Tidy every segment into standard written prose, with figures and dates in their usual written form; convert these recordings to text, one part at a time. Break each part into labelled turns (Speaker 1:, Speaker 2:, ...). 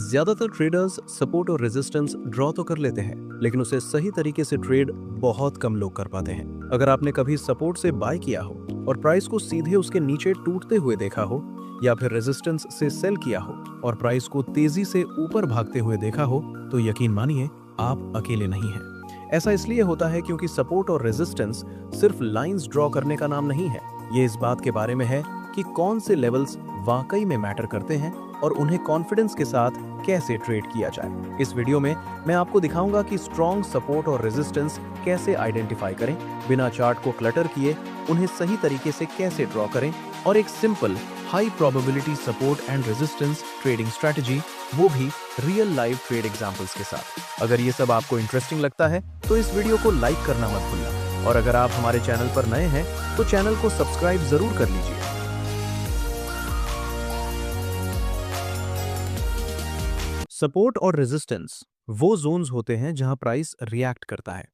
Speaker 1: ज्यादातर traders support और resistance draw तो कर लेते हैं, लेकिन उसे सही तरीके से ट्रेड बहुत कम लोग कर पाते हैं। अगर आपने कभी सपोर्ट से बाय किया हो और प्राइस को सीधे उसके नीचे टूटते हुए देखा हो, या फिर रेजिस्टेंस से सेल किया हो और प्राइस को तेजी से ऊपर भागते हुए देखा हो, तो यकीन मानिए आप अकेले नहीं हैं। ऐसा इसलिए होता है क्योंकि सपोर्ट और रेजिस्टेंस सिर्फ लाइंस ड्रॉ करने का नाम नहीं है। ये इस बात के बारे में है कि कौन से लेवल्स वाकई में मैटर करते हैं और उन्हें कॉन्फिडेंस के साथ कैसे ट्रेड किया जाए। इस वीडियो में मैं आपको दिखाऊंगा कि स्ट्रॉन्ग सपोर्ट और रेजिस्टेंस कैसे आइडेंटिफाई करें, बिना चार्ट को क्लटर किए उन्हें सही तरीके से कैसे ड्रॉ करें, और एक simple high probability support and resistance trading strategy, वो भी रियल लाइव ट्रेड एग्जांपल्स के साथ। अगर ये सब आपको इंटरेस्टिंग लगता है तो इस वीडियो को लाइक करना मत भूलना, और अगर आप हमारे चैनल पर नए हैं तो चैनल को सब्सक्राइब जरूर कर लीजिए। सपोर्ट और रेजिस्टेंस वो जोन्स होते हैं जहां प्राइस रिएक्ट करता है।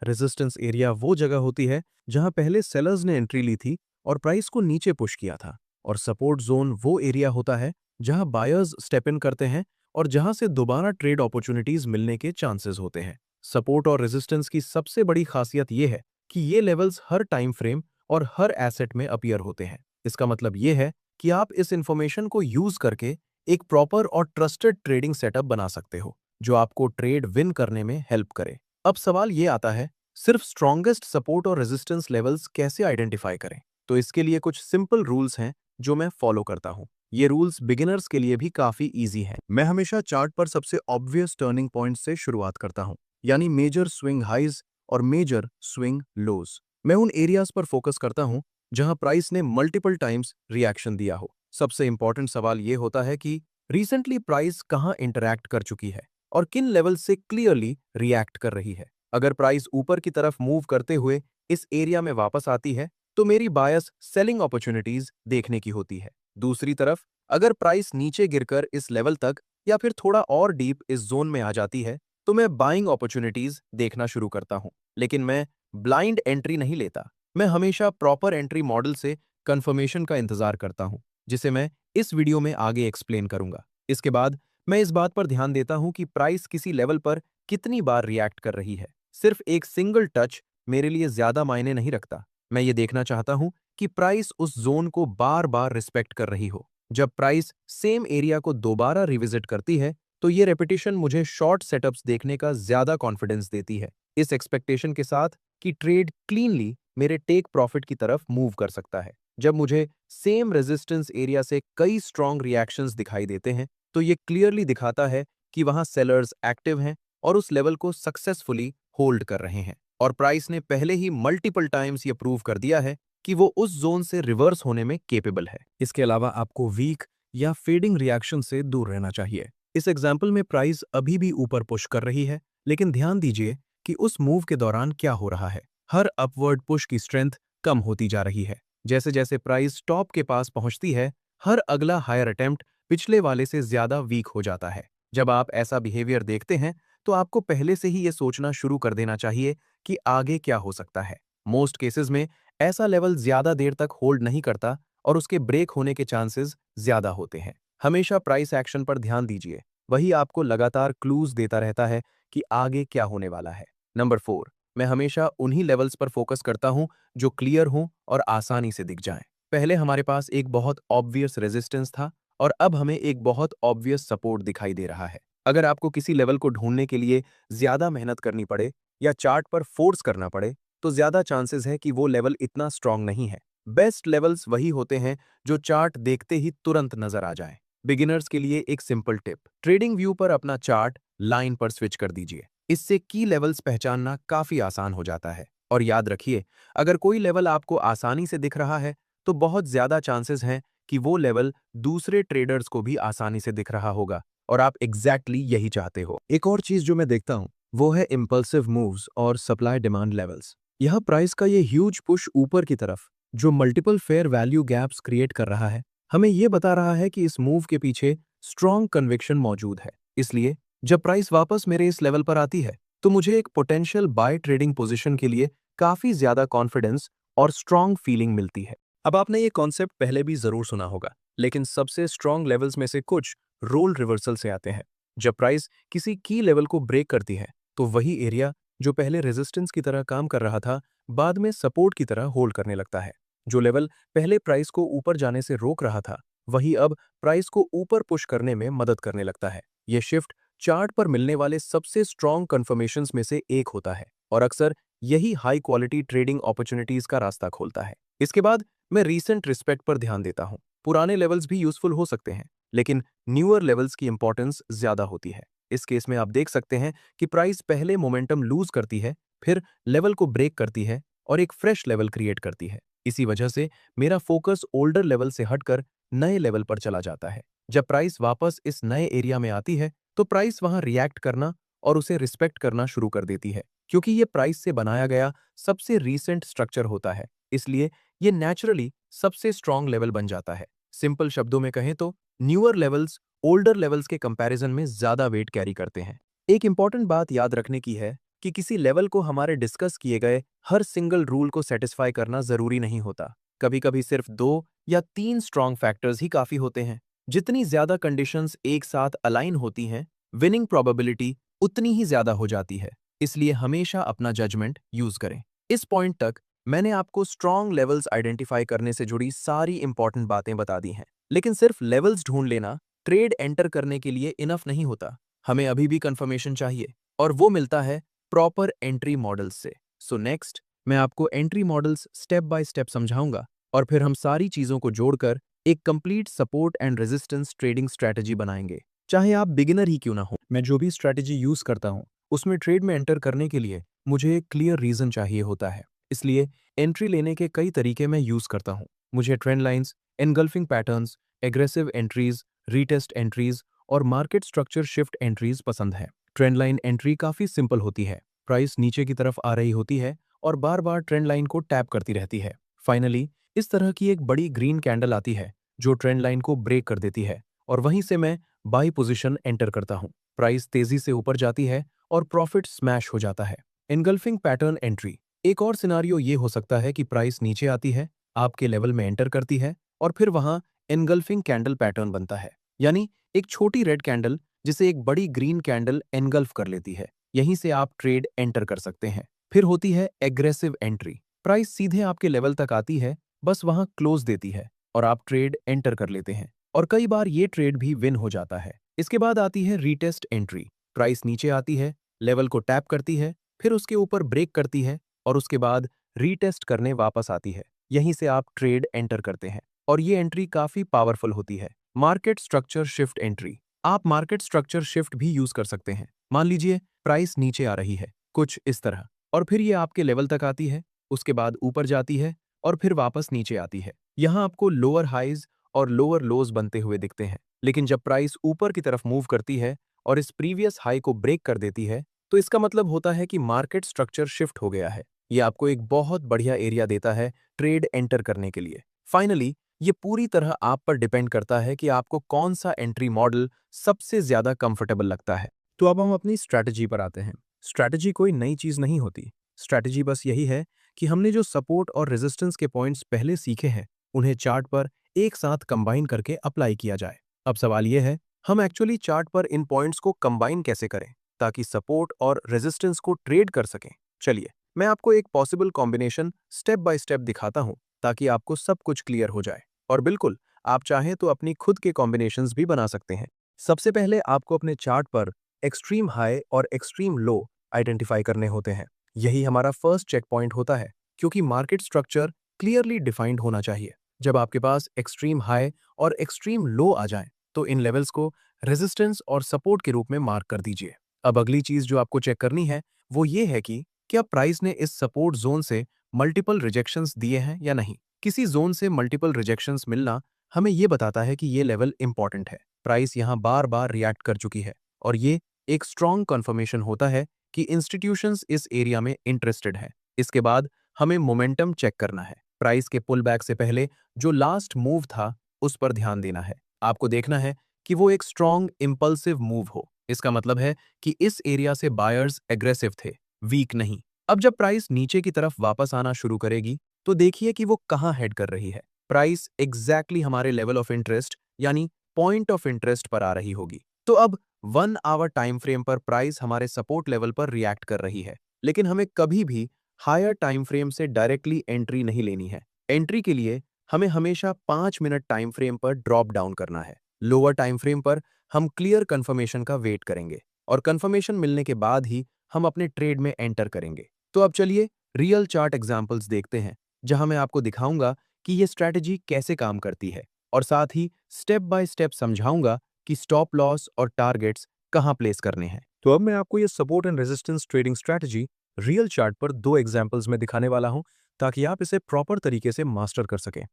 Speaker 1: रेजिस्टेंस एरिया वो जगह होती है जहां पहले सेलर्स ने एंट्री ली थी और प्राइस को नीचे पुश किया था, और सपोर्ट जोन वो एरिया होता है जहां बायर्स स्टेप इन करते हैं और जहां से दोबारा ट्रेड अपॉर्चुनिटीज मिलने के चांसेस होते हैं। सपोर्ट और रेजिस्टेंस की सबसे बड़ी खासियत यह है कि ये लेवल्स हर टाइम फ्रेम और हर एसेट में अपीयर होते हैं। इसका मतलब यह है कि आप इस इंफॉर्मेशन को यूज करके एक प्रॉपर और ट्रस्टेड ट्रेडिंग सेटअप बना सकते हो जो आपको ट्रेड विन करने में हेल्प करे। अब सवाल ये आता है, सिर्फ स्ट्रॉन्गेस्ट सपोर्ट और रेजिस्टेंस लेवल्स कैसे आइडेंटिफाई करें? तो इसके लिए कुछ सिंपल रूल्स हैं जो मैं फॉलो करता हूं। ये रूल्स बिगिनर्स के लिए भी काफी इजी हैं। मैं हमेशा चार्ट पर सबसे ऑब्वियस टर्निंग पॉइंट से शुरुआत करता हूं, यानी मेजर स्विंग हाइज और मेजर स्विंग लोज। मैं उन एरियाज पर फोकस करता हूं जहां प्राइस ने मल्टीपल टाइम्स रिएक्शन दिया हो। सबसे इंपॉर्टेंट सवाल यह होता है कि रिसेंटली प्राइस कहां इंटरैक्ट कर चुकी है और किन लेवल से क्लियरली रिएक्ट कर रही है। अगर प्राइस ऊपर की तरफ मूव करते हुए इस एरिया में वापस आती है तो मेरी बायस सेलिंग अपॉर्चुनिटीज देखने की होती है। दूसरी तरफ अगर प्राइस नीचे गिरकर इस लेवल तक या फिर थोड़ा और डीप इस जोन में आ जाती है तो मैं बाइंग अपॉर्चुनिटीज देखना शुरू करता हूं। लेकिन मैं ब्लाइंड एंट्री नहीं लेता। मैं हमेशा प्रॉपर एंट्री मॉडल से कंफर्मेशन का इंतजार करता हूं, जिसे मैं इस वीडियो में आगे एक्सप्लेन करूंगा। इसके बाद मैं इस बात पर ध्यान देता हूं कि प्राइस किसी लेवल पर कितनी बार रिएक्ट कर रही है। सिर्फ एक सिंगल टच मेरे लिए ज्यादा मायने नहीं रखता। मैं ये देखना चाहता हूं कि प्राइस उस जोन को बार बार रिस्पेक्ट कर रही हो। जब प्राइस सेम एरिया को दोबारा रिविजिट करती है तो ये रेपिटेशन मुझे शॉर्ट सेटअप्स देखने का ज्यादा कॉन्फिडेंस देती है, इस एक्सपेक्टेशन के साथ कि ट्रेड क्लीनली मेरे टेक प्रॉफिट की तरफ मूव कर सकता है। जब मुझे सेम रेजिस्टेंस एरिया से कई स्ट्रॉन्ग रिएक्शंस दिखाई देते हैं तो ये क्लियरली दिखाता है कि वहां सेलर्स एक्टिव हैं और उस लेवल को सक्सेसफुली होल्ड कर रहे हैं, और प्राइस ने पहले ही मल्टीपल टाइम्स ये प्रूव कर दिया है कि वो उस जोन से रिवर्स होने में केपेबल है। इसके अलावा आपको वीक या फेडिंग रिएक्शन से दूर रहना चाहिए। इस एग्जाम्पल में प्राइस अभी भी ऊपर पुश कर रही है, लेकिन ध्यान दीजिए कि उस मूव के दौरान क्या हो रहा है। हर अपवर्ड पुश की स्ट्रेंथ कम होती जा रही है। जैसे जैसे प्राइस टॉप के पास पहुंचती है, हर अगला हायर अटेम्प्ट पिछले वाले से ज्यादा वीक हो जाता है। जब आप ऐसा बिहेवियर देखते हैं तो आपको पहले से ही ये सोचना शुरू कर देना चाहिए कि आगे क्या हो सकता है। मोस्ट केसेस में ऐसा लेवल ज्यादा देर तक होल्ड नहीं करता और उसके ब्रेक होने के चांसेस ज्यादा होते हैं। हमेशा प्राइस एक्शन पर ध्यान दीजिए, वही आपको लगातार क्लूज देता रहता है कि आगे क्या होने वाला है। नंबर 4, मैं हमेशा उन्हीं लेवल्स पर फोकस करता हूं जो क्लियर हों और आसानी से दिख जाएं। पहले हमारे पास एक बहुत ऑब्वियस रेजिस्टेंस था और अब हमें एक बहुत ऑब्वियस सपोर्ट दिखाई दे रहा है। अगर आपको किसी लेवल को ढूंढने के लिए ज्यादा मेहनत करनी पड़े या चार्ट पर फोर्स करना पड़े तो ज्यादा चांसेस है कि वो लेवल इतना स्ट्रांग नहीं है। बेस्ट लेवल्स वही होते हैं जो चार्ट देखते ही तुरंत नजर आ जाए। बिगिनर्स के लिए एक सिंपल टिप, ट्रेडिंग व्यू पर अपना चार्ट लाइन पर स्विच कर दीजिए। इससे की लेवल्स पहचानना काफी आसान हो जाता है। और याद रखिए, अगर कोई लेवल आपको आसानी से दिख रहा है तो बहुत ज्यादा चांसेस हैं कि वो लेवल दूसरे ट्रेडर्स को भी आसानी से दिख रहा होगा और आप एग्जैक्टली यही चाहते हो। एक और चीज जो मैं देखता हूं वो है इंपल्सिव मूव्स और सप्लाई डिमांड लेवल्स। यह प्राइस का ये ह्यूज पुश ऊपर की तरफ जो multiple fair value gaps create कर रहा है, हमें यह बता रहा है कि इस मूव के पीछे स्ट्रॉन्ग कन्विक्शन मौजूद है। इसलिए जब प्राइस वापस मेरे इस लेवल पर आती है तो मुझे एक पोटेंशियल बाय ट्रेडिंग पोजीशन के लिए काफी ज्यादा कॉन्फिडेंस और स्ट्रॉन्ग फीलिंग मिलती है। अब आपने ये कॉन्सेप्ट पहले भी जरूर सुना होगा, लेकिन सबसे स्ट्रॉन्ग लेवल्स में से कुछ रोल रिवर्सल से आते हैं। जब प्राइस किसी की लेवल को ब्रेक करती है तो वही एरिया जो पहले रेजिस्टेंस की तरह काम कर रहा था बाद में सपोर्ट की तरह होल्ड करने लगता है। जो लेवल पहले प्राइस को ऊपर जाने से रोक रहा था वही अब प्राइस को ऊपर पुश करने में मदद करने लगता है। यह शिफ्ट चार्ट पर मिलने वाले सबसे स्ट्रॉन्ग कन्फर्मेशंस में से एक होता है और अक्सर यही हाई क्वालिटी ट्रेडिंग अपॉर्चुनिटीज का रास्ता खोलता है। इसके बाद मैं रीसेंट रिस्पेक्ट पर ध्यान देता हूं। पुराने लेवल्स भी यूजफुल हो सकते हैं लेकिन न्यूअर लेवल्स की इंपॉर्टेंस ज्यादा होती है। इस केस में आप देख सकते हैं कि प्राइस पहले मोमेंटम लूज करती है, फिर लेवल को ब्रेक करती है और एक फ्रेश लेवल क्रिएट करती है। इसी वजह से मेरा फोकस ओल्डर लेवल से हटकर नए लेवल पर चला जाता है। जब प्राइस वापस इस नए एरिया में आती है तो प्राइस वहां रिएक्ट करना और उसे रिस्पेक्ट करना शुरू कर देती है, क्योंकि ये प्राइस से बनाया गया सबसे रीसेंट स्ट्रक्चर होता है। इसलिए ये नेचुरली सबसे स्ट्रॉन्ग लेवल बन जाता है। सिंपल शब्दों में कहें तो न्यूअर लेवल्स ओल्डर लेवल्स के कंपैरिजन में ज्यादा वेट कैरी करते हैं। एक इंपॉर्टेंट बात याद रखने की है कि किसी लेवल को हमारे डिस्कस किए गए हर सिंगल रूल को सेटिस्फाई करना जरूरी नहीं होता। कभी कभी सिर्फ 2 या 3 स्ट्रॉन्ग फैक्टर्स ही काफी होते हैं। जितनी ज्यादा कंडीशंस एक साथ अलाइन होती हैं, विनिंग प्रोबेबिलिटी उतनी ही ज्यादा हो जाती है। इसलिए हमेशा अपना जजमेंट यूज करें। इस पॉइंट तक मैंने आपको स्ट्रॉन्ग लेवल्स आइडेंटिफाई करने से जुड़ी सारी इंपॉर्टेंट बातें बता दी हैं। लेकिन सिर्फ लेवल्स ढूंढ लेना ट्रेड एंटर करने के लिए इनफ नहीं होता। हमें अभी भी कंफर्मेशन चाहिए और वो मिलता है प्रॉपर एंट्री मॉडल्स से। सो नेक्स्ट मैं आपको entry models step by step समझाऊंगा और फिर हम सारी चीजों को जोड़कर एक complete support and resistance trading strategy बनाएंगे। चाहे आप बिगिनर ही क्यों ना हो, मैं जो भी स्ट्रैटेजी यूज करता हूं उसमें ट्रेड में एंटर करने के लिए मुझे एक क्लियर रीजन चाहिए होता है। इसलिए एंट्री लेने के कई तरीके मैं यूज करता हूं। मुझे trend lines, engulfing patterns, aggressive entries, retest entries और मार्केट स्ट्रक्चर शिफ्ट एंट्रीज पसंद है। ट्रेंड लाइन एंट्री काफी सिंपल होती है। प्राइस नीचे की तरफ आ रही होती है और बार बार ट्रेंड लाइन को टैप करती रहती है। फाइनली इस तरह की एक बड़ी ग्रीन कैंडल आती है जो ट्रेंड लाइन को ब्रेक कर देती है और वहीं से मैं बाई पोजीशन एंटर करता हूं। प्राइस तेजी से ऊपर जाती है और प्रॉफिट स्मैश हो जाता है। एनगल्फिंग पैटर्न एंट्री एक और सिनारियो ये हो सकता है कि प्राइस नीचे आती है, आपके लेवल में एंटर करती है और फिर वहां एनगल्फिंग कैंडल पैटर्न बनता है, यानी एक छोटी रेड कैंडल जिसे एक बड़ी ग्रीन कैंडल एनगल्फ कर लेती है। यहीं से आप ट्रेड एंटर कर सकते हैं। फिर होती है एग्रेसिव एंट्री। प्राइस सीधे आपके लेवल तक आती है, बस वहां क्लोज देती है और आप ट्रेड एंटर कर लेते हैं और कई बार ये ट्रेड भी विन हो जाता है। इसके बाद आती है रीटेस्ट एंट्री। प्राइस नीचे आती है, लेवल को टैप करती है, फिर उसके ऊपर ब्रेक करती है और उसके बाद रीटेस्ट करने वापस आती है। यहीं से आप ट्रेड एंटर करते हैं और ये एंट्री काफी पावरफुल होती है। मार्केट स्ट्रक्चर शिफ्ट एंट्री आप मार्केट स्ट्रक्चर शिफ्ट भी यूज कर सकते हैं। मान लीजिए प्राइस नीचे आ रही है कुछ इस तरह और फिर ये आपके लेवल तक आती है, उसके बाद ऊपर जाती है और फिर वापस नीचे आती है। यहाँ आपको लोअर हाइज और लोअर लोज बनते हुए दिखते हैं। लेकिन जब प्राइस ऊपर की तरफ मूव करती है और इस प्रीवियस हाई को ब्रेक कर देती है तो इसका मतलब होता है कि मार्केट स्ट्रक्चर शिफ्ट हो गया है। ये आपको एक बहुत बढ़िया एरिया देता है ट्रेड एंटर करने के लिए। फाइनली ये पूरी तरह आप पर डिपेंड करता है कि आपको कौन सा एंट्री मॉडल सबसे ज्यादा कंफर्टेबल लगता है। तो अब हम अपनी स्ट्रैटेजी पर आते हैं। स्ट्रैटेजी कोई नई चीज नहीं होती। स्ट्रैटेजी बस यही है कि हमने जो सपोर्ट और रेजिस्टेंस के पॉइंट्स पहले सीखे हैं उन्हें चार्ट पर एक साथ कंबाइन करके अप्लाई किया जाए। अब सवाल यह है हम एक्चुअली चार्ट पर इन पॉइंट्स को कंबाइन कैसे करें ताकि सपोर्ट और रेजिस्टेंस को ट्रेड कर सकें। चलिए मैं आपको एक possible combination step by step दिखाता हूं ताकि आपको सब कुछ क्लियर हो जाए। और बिल्कुल आप चाहें तो अपनी खुद के कॉम्बिनेशंस भी बना सकते हैं। सबसे पहले आपको अपने चार्ट पर एक्सट्रीम हाई और एक्सट्रीम लो आइडेंटिफाई करने होते हैं। यही हमारा फर्स्ट चेक पॉइंट होता है, क्योंकि मार्केट स्ट्रक्चर क्लियरली डिफाइंड होना चाहिए। जब आपके पास एक्सट्रीम हाई और एक्सट्रीम लो आ जाए तो इन लेवल्स को रेजिस्टेंस और सपोर्ट के रूप में मार्क कर दीजिए। अब अगली चीज जो आपको चेक करनी है वो ये है कि क्या प्राइस ने इस सपोर्ट जोन से मल्टीपल रिजेक्शंस दिए हैं या नहीं। किसी जोन से मल्टीपल रिजेक्शंस मिलना हमें ये बताता है कि ये लेवल इंपॉर्टेंट है। प्राइस यहाँ बार बार रिएक्ट कर चुकी है और ये एक स्ट्रॉन्ग कंफर्मेशन होता है कि इंस्टीट्यूशंस इस एरिया में इंटरेस्टेड है। इसके बाद हमें मोमेंटम चेक करना है। प्राइस के पुल बैक से पहले जो लास्ट मूव था उस पर ध्यान देना है। आपको देखना है कि वो एक स्ट्रॉन्ग इंपल्सिव मूव हो। इसका मतलब है कि इस एरिया से बायर्स एग्रेसिव थे, वीक नहीं। अब जब प्राइस नीचे की तरफ वापस आना शुरू करेगी तो देखिए कि वो कहां हेड कर रही है। प्राइस एग्जैक्टली हमारे लेवल ऑफ इंटरेस्ट यानी पॉइंट ऑफ इंटरेस्ट पर आ रही होगी। तो अब 1 आवर टाइम फ्रेम पर प्राइस हमारे सपोर्ट लेवल पर रिएक्ट कर रही है, लेकिन हमें कभी भी हायर टाइम फ्रेम से डायरेक्टली एंट्री नहीं लेनी है। एंट्री के लिए हमें हमेशा 5 मिनट टाइम फ्रेम पर ड्रॉप डाउन करना है। लोअर टाइम फ्रेम पर हम क्लियर कंफर्मेशन का वेट करेंगे और कंफर्मेशन मिलने के बाद ही हम अपने ट्रेड में एंटर करेंगे। तो अब चलिए रियल चार्ट एग्जांपल्स देखते हैं, जहां मैं आपको दिखाऊंगा कि ये स्ट्रैटेजी कैसे काम करती है और साथ ही स्टेप बाय स्टेप समझाऊंगा कि स्टॉप लॉस और टारगेट्स कहां प्लेस करने हैं। तो अब मैं आपको ये support and resistance trading strategy real chart पर 2 एग्जांपल्स में दिखाने वाला हूं, ताकि आप इसे प्रॉपर तरीके से मास्टर कर सकें।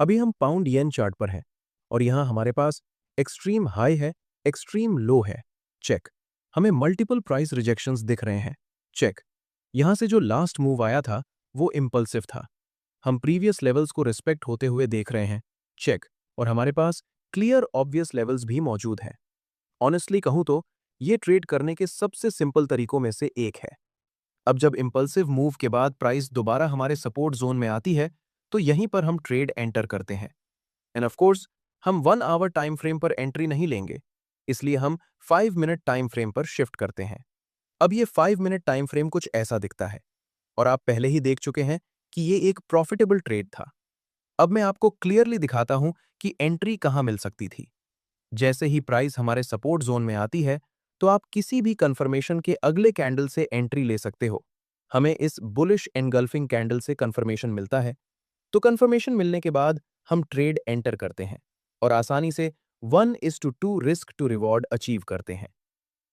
Speaker 1: अभी हम पाउंड येन चार्ट पर हैं और यहां हमारे पास एक्सट्रीम हाई है, एक्सट्रीम लो है, चेक। हमें मल्टीपल प्राइस रिजेक्शंस दिख रहे हैं, चेक। यहां से जो लास्ट मूव आया था वो इम्पल्सिव था। हम प्रीवियस लेवल्स को रिस्पेक्ट होते हुए देख रहे हैं, चेक। और हमारे पास क्लियर ऑब्वियस लेवल्स भी मौजूद हैं। ऑनेस्टली कहूं तो ये ट्रेड करने के सबसे सिंपल तरीकों में से एक है। अब जब इम्पल्सिव मूव के बाद प्राइस दोबारा हमारे सपोर्ट जोन में आती है, तो यहीं पर हम ट्रेड एंटर करते हैं। एंड ऑफ कोर्स हम 1 आवर टाइम फ्रेम पर एंट्री नहीं लेंगे, इसलिए हम 5 मिनट टाइम फ्रेम पर शिफ्ट करते हैं। अब ये 5 मिनट टाइम फ्रेम कुछ ऐसा दिखता है और आप पहले ही देख चुके हैं कि ये एक प्रॉफिटेबल ट्रेड था। अब मैं आपको क्लियरली दिखाता हूं कि एंट्री कहां मिल सकती थी। जैसे ही प्राइस हमारे सपोर्ट जोन में आती है, तो आप किसी भी कंफर्मेशन के अगले कैंडल से एंट्री ले सकते हो। हमें इस बुलिश एनगल्फिंग कैंडल से कंफर्मेशन मिलता है, तो कंफर्मेशन मिलने के बाद हम ट्रेड एंटर करते हैं और आसानी से 1:2 रिस्क टू रिवॉर्ड अचीव करते हैं।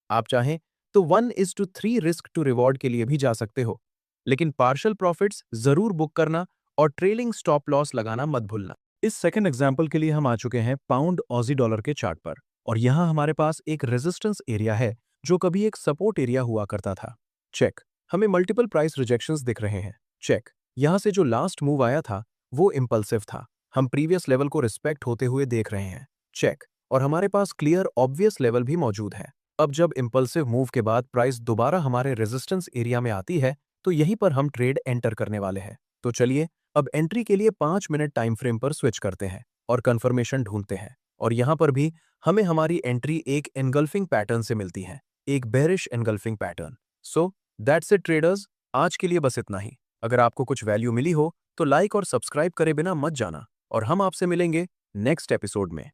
Speaker 1: आप चाहें तो 1:3 रिस्क टू रिवॉर्ड के लिए भी जा सकते हो, लेकिन पार्शियल प्रॉफिट्स जरूर बुक करना और ट्रेलिंग स्टॉप लॉस लगाना मत भूलना। इस सेकंड एग्जांपल के लिए हम आ चुके हैं पाउंड ऑजी डॉलर के चार्ट पर और यहां हमारे पास एक रेजिस्टेंस एरिया है जो कभी एक सपोर्ट एरिया हुआ करता था, चेक। हमें मल्टीपल प्राइस रिजेक्शंस दिख रहे हैं, चेक। यहां से जो लास्ट मूव आया था वो इम्पल्सिव था। हम प्रीवियस लेवल को रिस्पेक्ट होते हुए देख रहे हैं, चेक। और हमारे पास क्लियर ऑब्वियस लेवल भी मौजूद है। अब जब इम्पल्सिव मूव के बाद प्राइस दोबारा हमारे रेजिस्टेंस एरिया में आती है, तो यहीं पर हम ट्रेड एंटर करने वाले हैं। तो चलिए अब एंट्री के लिए 5 मिनट टाइम फ्रेम पर स्विच करते हैं और कंफर्मेशन ढूंढते हैं। और यहां पर भी हमें हमारी एंट्री एक एनगल्फिंग पैटर्न से मिलती है, एक bearish engulfing pattern. So that's it traders, आज के लिए बस इतना ही। अगर आपको कुछ वैल्यू मिली हो तो लाइक और सब्सक्राइब करे बिना मत जाना और हम आपसे मिलेंगे नेक्स्ट एपिसोड में।